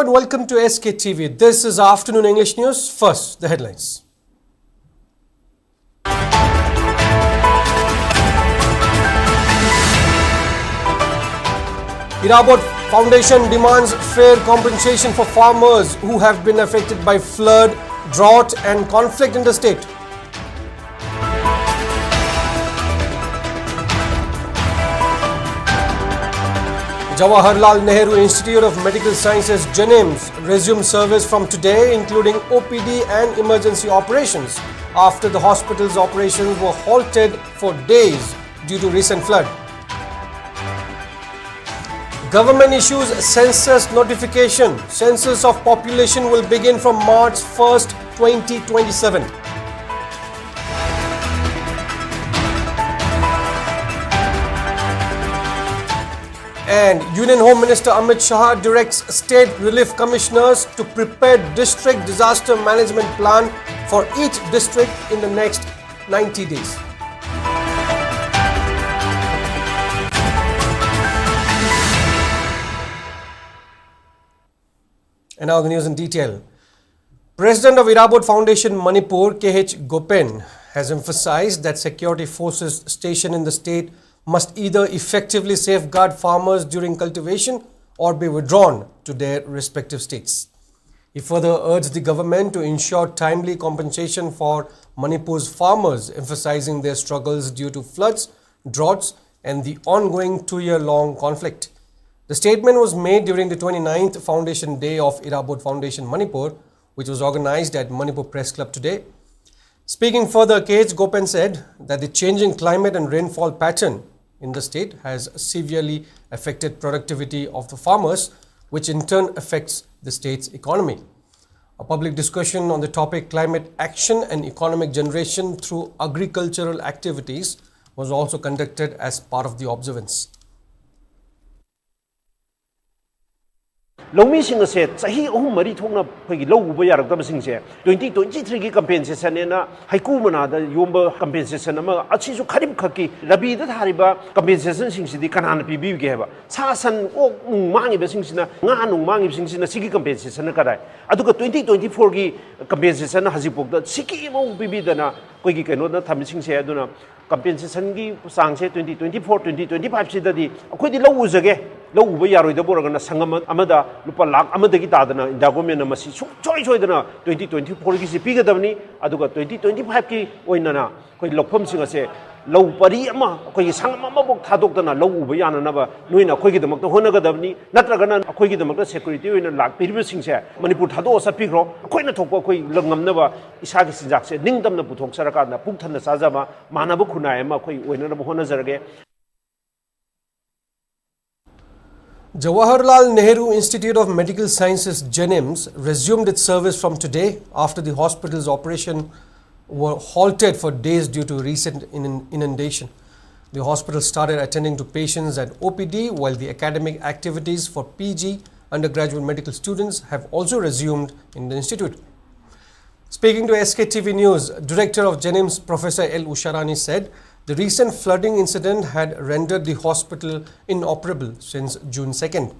Hello and welcome to SKTV. This is Afternoon English News. First, the headlines. Ira Foundation demands fair compensation for farmers who have been affected by flood, drought and conflict in the state. Jawaharlal Nehru Institute of Medical Sciences (JNIMS) resumed service from today, including OPD and emergency operations, after the hospital's operations were halted for days due to recent flood. Government issues census notification. Census of population will begin from March 1st, 2027. And Union Home Minister Amit Shah directs state relief commissioners to prepare district disaster management plan for each district in the next 90 days. And now the news in detail. President of Ira Foundation Manipur, K.H. Gopen, has emphasized that security forces stationed in the state must either effectively safeguard farmers during cultivation or be withdrawn to their respective states. He further urged the government to ensure timely compensation for Manipur's farmers, emphasizing their struggles due to floods, droughts and the ongoing 2-year-long conflict. The statement was made during the 29th Foundation Day of Ira Foundation Manipur, which was organized at Manipur Press Club today. Speaking further, K.H. Gopen said that the changing climate and rainfall pattern in the state has severely affected productivity of the farmers, which in turn affects the state's economy. A public discussion on the topic climate action and economic generation through agricultural activities was also conducted as part of the observance. Longmi se sahi ahum mari thongna phagi lo uba yarakdam sing se 2023 gi compensation ena haiku mana da yomba compensation ama achi su kharib khaki rabi da thariba compensation sing sidi kanana pibi ge heba sa san ok mangi ba sing sina nga nu mangi sing sina sigi compensation na kadai aduga 2024 gi compensation hajipok da siki mo pibi da na koi gi keno da tham sing se aduna compensation gi sang se 2024 2025 sidadi akhoi di lo ujage lo uba yaroi da boragana sangam amada lupa lakh amadagi tadana indagomena masi choi choi dana 2024 gi sipiga dabni aduga 2025 ki oinana koi lokpham singa se lo pari ama koi sangam ama bok thadok dana lo uba yana na ba noina koi gi damak to hona ga dabni natragana koi gi damak security oina lakh pirib sing se manipur thado sapi gro koi na thokpa koi langam na ba isa gi sinjak se ningdam na puthok saraka na puk than na sajaba manaba khunai ama koi oina na hona jarage. Jawaharlal Nehru Institute of Medical Sciences (JNIMS) resumed its service from today after the hospital's operation were halted for days due to recent inundation. The hospital started attending to patients at OPD, while the academic activities for PG undergraduate medical students have also resumed in the institute. Speaking to SKTV News, Director of JNIMS Professor L. Usharani said the recent flooding incident had rendered the hospital inoperable since June 2nd.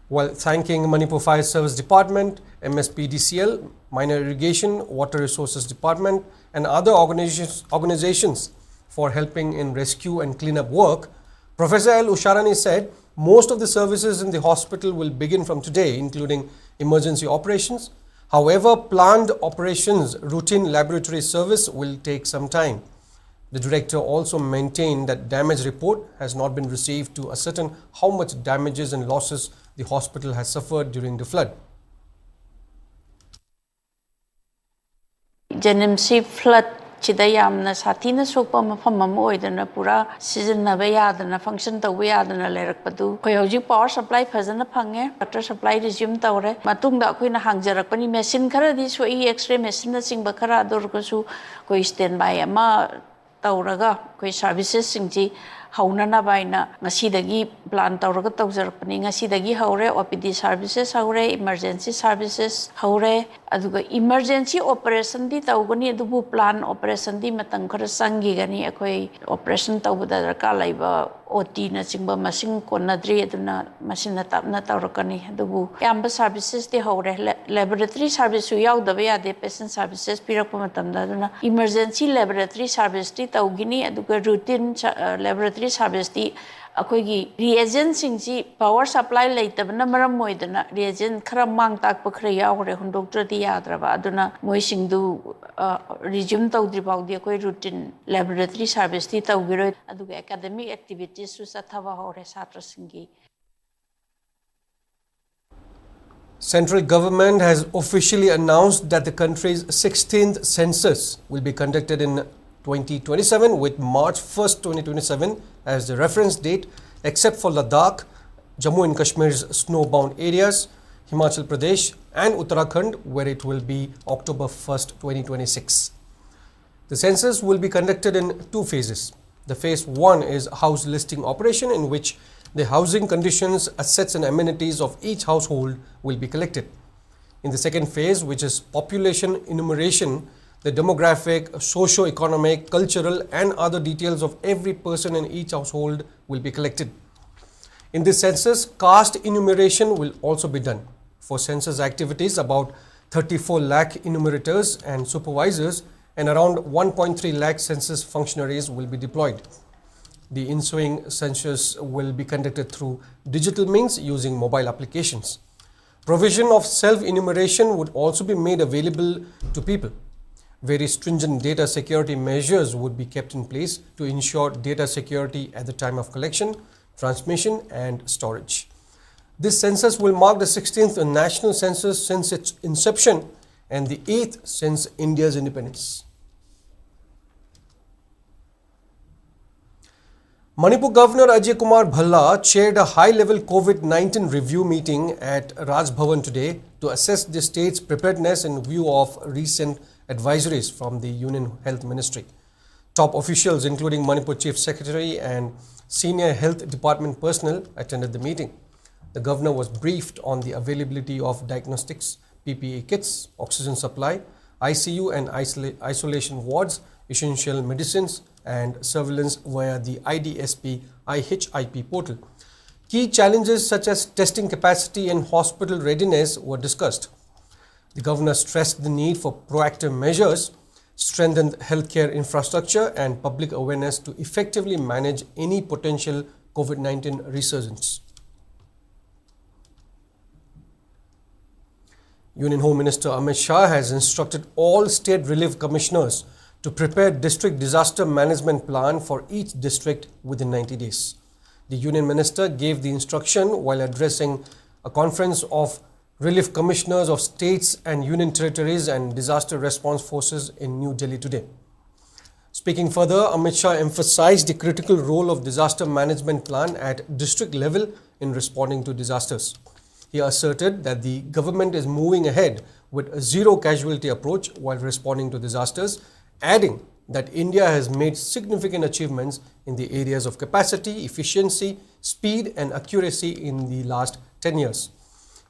While thanking Manipur Fire Service Department, MSPDCL, Minor Irrigation, Water Resources Department and other organizations for helping in rescue and cleanup work, Professor L. Usharani said most of the services in the hospital will begin from today, including emergency operations. However, planned operations, routine laboratory service will take some time. The director also maintained that damage report has not been received to ascertain how much damages and losses the hospital has suffered during the flood. JNIMS flood chidayamna sathina sokpa mafam am oidana pura season na bayadana function ta bayadana lerakpadu koi hoji power supply phajana phange water supply resume tawre matungda koina hangjarakpani machine khara di soi x-ray machine na singba khara dorkasu koi standby ama tauraga koi services singji haunana baina ngasidagi plan tauraga tawjarakpani ngasidagi haure OPD services haure emergency services haure aduga emergency operation di tawgani adubu plan operation di matang khara sangi gani akoi operation tawbada darka laiba OT na chingba masing konadri aduna masina tapna tawrakani adubu yamba services de hore laboratory service yaw dabe ade patient services pirakpa matamda aduna emergency laboratory service ti tawgini aduga routine laboratory service ti akoigi reagent singji power supply leitabna maram moidana reagent khara mang takpa khara yawre hundoktra di yadraba aduna moi singdu resume tawdri bawdi akoi routine laboratory service ti tawgiro aduga academic activities su sathava hore satra singi. Central government has officially announced that the country's 16th census will be conducted in 2027 with March 1st, 2027 as the reference date, except for Ladakh, Jammu and Kashmir's snowbound areas, Himachal Pradesh and Uttarakhand, where it will be October 1st, 2026. The census will be conducted in two phases. The phase 1 is house listing operation, in which the housing conditions, assets and amenities of each household will be collected. In the second phase, which is population enumeration, the demographic, socio-economic, cultural and other details of every person in each household will be collected. In this census, caste enumeration will also be done. For census activities, about 34 lakh enumerators and supervisors and around 1.3 lakh census functionaries will be deployed. The ensuing census will be conducted through digital means using mobile applications. Provision of self-enumeration would also be made available to people. Very stringent data security measures would be kept in place to ensure data security at the time of collection, transmission and storage. This census will mark the 16th national census since its inception and the 8th since India's independence. Manipur Governor Ajay Kumar Bhalla chaired a high-level COVID-19 review meeting at Raj Bhavan today to assess the state's preparedness in view of recent advisories from the Union Health Ministry. Top officials, including Manipur Chief Secretary and senior health department personnel, attended the meeting. The governor was briefed on the availability of diagnostics, PPE kits, oxygen supply, ICU and isolation wards, essential medicines and surveillance via the IDSP IHIP portal. Key challenges such as testing capacity and hospital readiness were discussed. The governor stressed the need for proactive measures, strengthened healthcare infrastructure and public awareness to effectively manage any potential COVID-19 resurgence. Union Home Minister Amit Shah has instructed all state relief commissioners to prepare district disaster management plan for each district within 90 days. The Union Minister gave the instruction while addressing a conference of relief commissioners of states and union territories and disaster response forces in New Delhi today. Speaking further, Amit Shah emphasized the critical role of disaster management plan at district level in responding to disasters. He asserted that the government is moving ahead with a zero casualty approach while responding to disasters, adding that India has made significant achievements in the areas of capacity, efficiency, speed and accuracy in the last 10 years.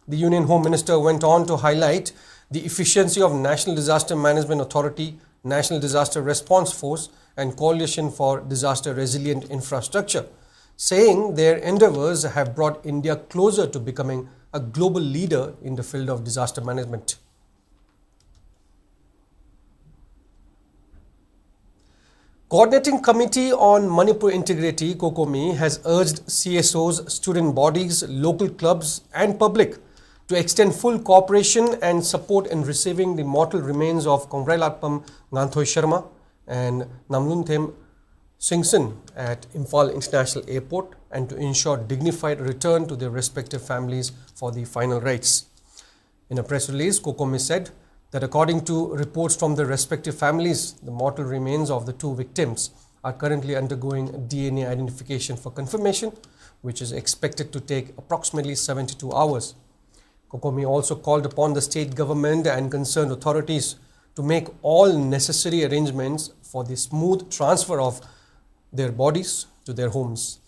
The Union Home Minister went on to highlight the efficiency of National Disaster Management Authority, National Disaster Response Force and Coalition for Disaster Resilient Infrastructure, saying their endeavors have brought India closer to becoming a global leader in the field of disaster management. Coordinating Committee on Manipur Integrity, COCOMI, has urged CSOs, student bodies, local clubs and public to extend full cooperation and support in receiving the mortal remains of Kongrailatpam Nganthoi Sharma and Namlunthem Singson at Imphal International Airport and to ensure dignified return to their respective families for the final rites. In a press release, COCOMI said that according to reports from the respective families, the mortal remains of the two victims are currently undergoing DNA identification for confirmation, which is expected to take approximately 72 hours. COCOMI also called upon the state government and concerned authorities to make all necessary arrangements for the smooth transfer of their bodies to their homes.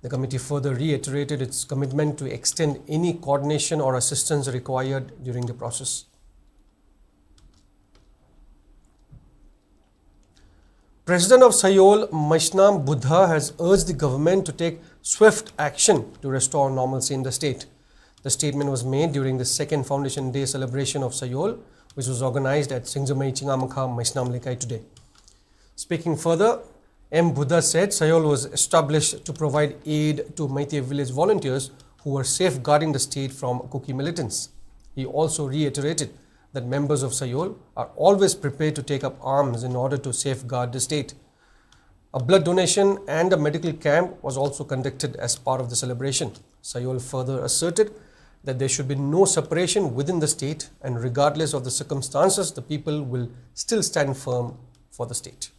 The committee further reiterated its commitment to extend any coordination or assistance required during the process. President of Sayol, Maishnam Buddha, has urged the government to take swift action to restore normalcy in the state. The statement was made during the second Foundation Day celebration of Sayol, which was organized at Singzamai Chingamakha Maishnam Lekai today. Speaking further, M. Buddha said Sayol was established to provide aid to Meitei village volunteers who were safeguarding the state from Kuki militants. He also reiterated that members of Sayol are always prepared to take up arms in order to safeguard the state. A blood donation and a medical camp was also conducted as part of the celebration. Sayol further asserted that there should be no separation within the state, and regardless of the circumstances, the people will still stand firm for the state.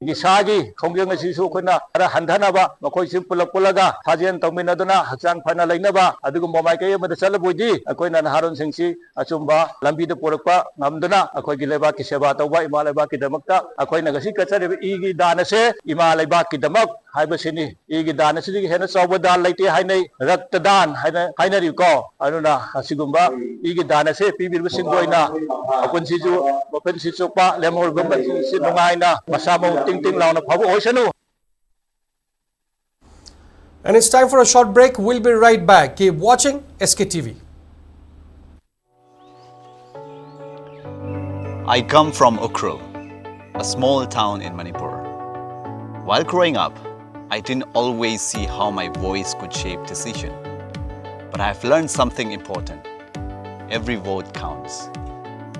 Gisagi, Kongyang Sisukuna, Handanaba, Makoisim Pulaga, Hajan Tominaduna, Hasan Panalainaba, Adugumaka, the Salabuji, Akoin and Harun Singsi, Achumba, Lambi the Purapa, Namduna, Akoileba Kishabata, Imalabaki Damakta, Akoinagasika, Igi Danase, Imalabaki Damak, Hibasini, Igi Danasi, Henasawada, Lati Hine, Raktadan, Hainariko, Aruna, Hasigumba, Igi Danase, Pibi Singoina, Apunsisu, Opensisopa, Lemor Gumba, Sinumina, Masamo. And it's time for a short break. We'll be right back. Keep watching SKTV. I come from Ukhrul, a small town in Manipur. While growing up, I didn't always see how my voice could shape decision. But I've learned something important. Every vote counts.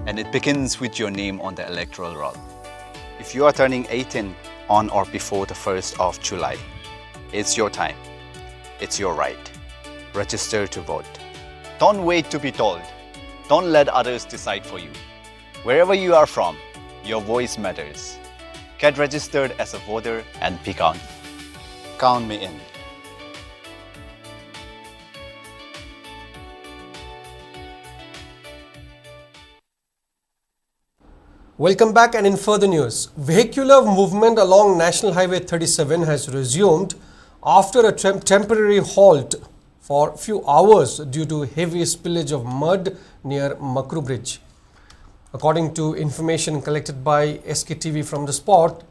And it begins with your name on the electoral roll. If you are turning 18 on or before the 1st of July, it's your time. It's your right. Register to vote. Don't wait to be told. Don't let others decide for you. Wherever you are from, your voice matters. Get registered as a voter and be counted. Count me in. Welcome back, and in further news, vehicular movement along National Highway 37 has resumed after a temporary halt for a few hours due to heavy spillage of mud near Makru Bridge. According to information collected by SKTV from the spot,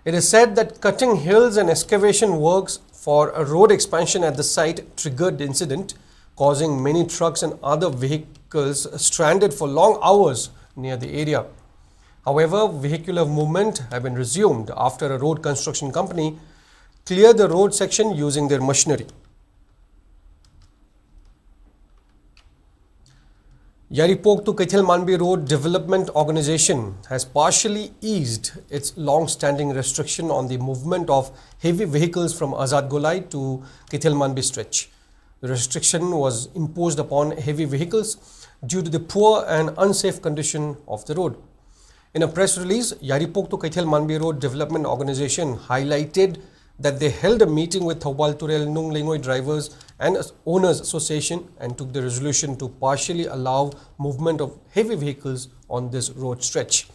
it is said that cutting hills and excavation works for a road expansion at the site triggered the incident, causing many trucks and other vehicles stranded for long hours near the area. However, vehicular movement have been resumed after a road construction company cleared the road section using their machinery. Yaripok to Kaithal Manbi Road Development Organization has partially eased its long-standing restriction on the movement of heavy vehicles from Azad Golai to Kaithal Manbi stretch. The restriction was imposed upon heavy vehicles due to the poor and unsafe condition of the road. In a press release, Yaripok to Kaithal Manbi Road Development Organization highlighted that they held a meeting with Thobal Turel Nung Lengoi Drivers and Owners Association and took the resolution to partially allow movement of heavy vehicles on this road stretch.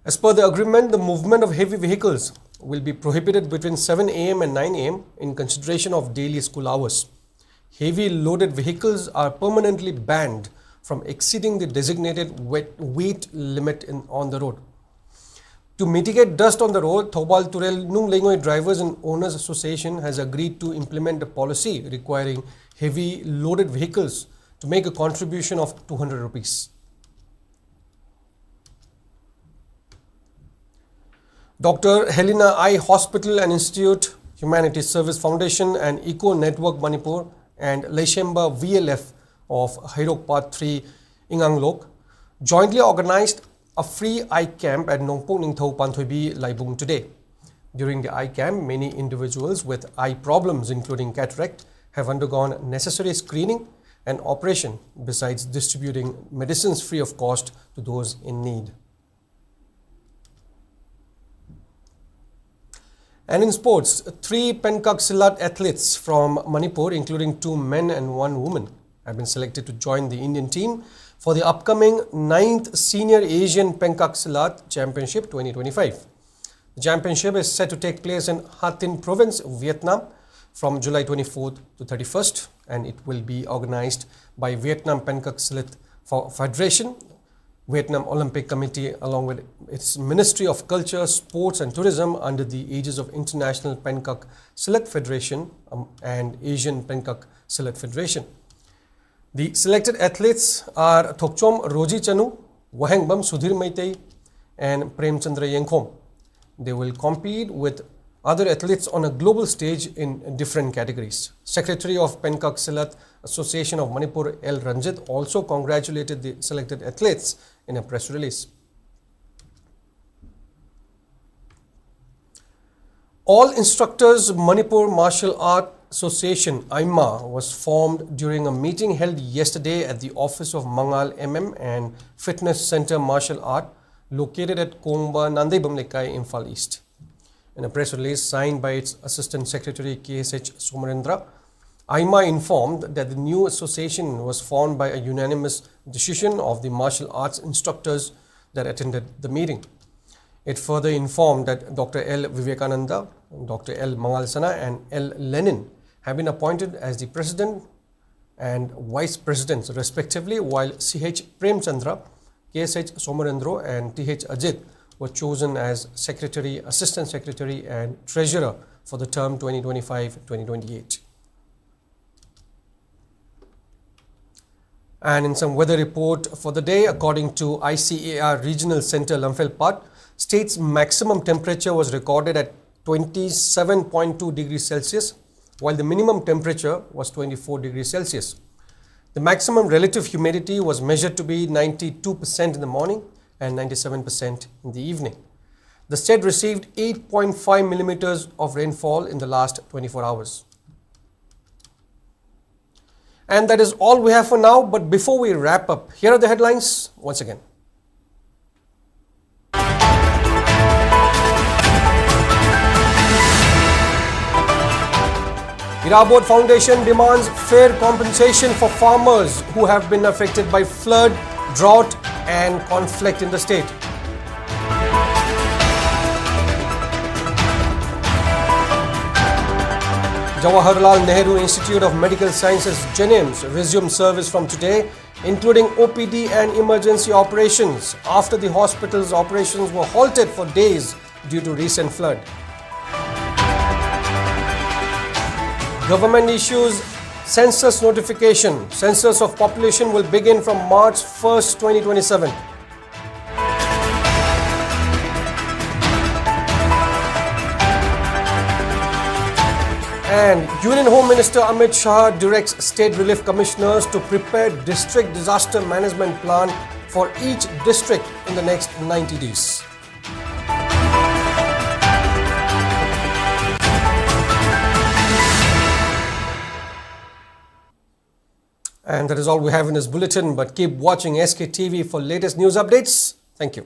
As per the agreement, the movement of heavy vehicles will be prohibited between 7 am and 9 am in consideration of daily school hours. Heavy loaded vehicles are permanently banned from exceeding the designated weight limit on the road. To mitigate dust on the road, Thobal Turel Nung Lengoi Drivers and Owners Association has agreed to implement a policy requiring heavy loaded vehicles to make a contribution of 200 rupees. Dr. Helena Eye Hospital and Institute, Humanity Service Foundation and Eco Network Manipur and Leishemba VLF of Hairok Part 3 Inganglok jointly organized a free eye camp at Nongpok Ningthau Panthoibi Laibung today. During the eye camp, many individuals with eye problems including cataract have undergone necessary screening and operation besides distributing medicines free of cost to those in need. And in sports, 3 Pencak Silat athletes from Manipur, including 2 men and 1 woman, have been selected to join the Indian team for the upcoming 9th Senior Asian Pencak Silat Championship 2025. The championship is set to take place in Ha Tinh Province, Vietnam from July 24th to 31st, and it will be organized by Vietnam Pencak Silat Federation, Vietnam Olympic Committee, along with its Ministry of Culture, Sports and Tourism under the aegis of International Pencak Silat Federation and Asian Pencak Silat Federation. The selected athletes are Thokchom Roji Chanu, Wahengbam Sudhir Maitei and Premchandra Yengkhom. They will compete with other athletes on a global stage in different categories. Secretary of Pencak Silat Association of Manipur, L. Ranjit, also congratulated the selected athletes in a press release. All Instructors Manipur Martial Art Association (IMA) was formed during a meeting held yesterday at the office of Mangal MM and Fitness Center Martial Art located at Komba Nandaibam Lekai, Imphal East. In a press release signed by its Assistant Secretary KSH Somarendra, IMA informed that the new association was formed by a unanimous decision of the martial arts instructors that attended the meeting. It further informed that Dr. L. Vivekananda, Dr. L. Mangalsana and L. Lenin have been appointed as the President and Vice Presidents respectively, while CH Premchandra, KSH Somarendra and TH Ajit were chosen as Secretary, Assistant Secretary and Treasurer for the term 2025-2028. And in some weather report for the day, according to ICAR Regional Center Lamphel, state's maximum temperature was recorded at 27.2 degrees Celsius, while the minimum temperature was 24 degrees Celsius. The maximum relative humidity was measured to be 92% in the morning and 97% in the evening. The state received 8.5 millimeters of rainfall in the last 24 hours. And that is all we have for now. But before we wrap up, here are the headlines once again. Ira Foundation demands fair compensation for farmers who have been affected by flood, drought and conflict in the state. Jawaharlal Nehru Institute of Medical Sciences (JNIMS) resumed service from today, including OPD and emergency operations, after the hospital's operations were halted for days due to recent flood. Government issues Census notification. Census of population will begin from March 1st, 2027. And Union Home Minister Amit Shah directs State Relief Commissioners to prepare district disaster management plan for each district in the next 90 days. And that is all we have in this bulletin, but keep watching SKTV for latest news updates. Thank you.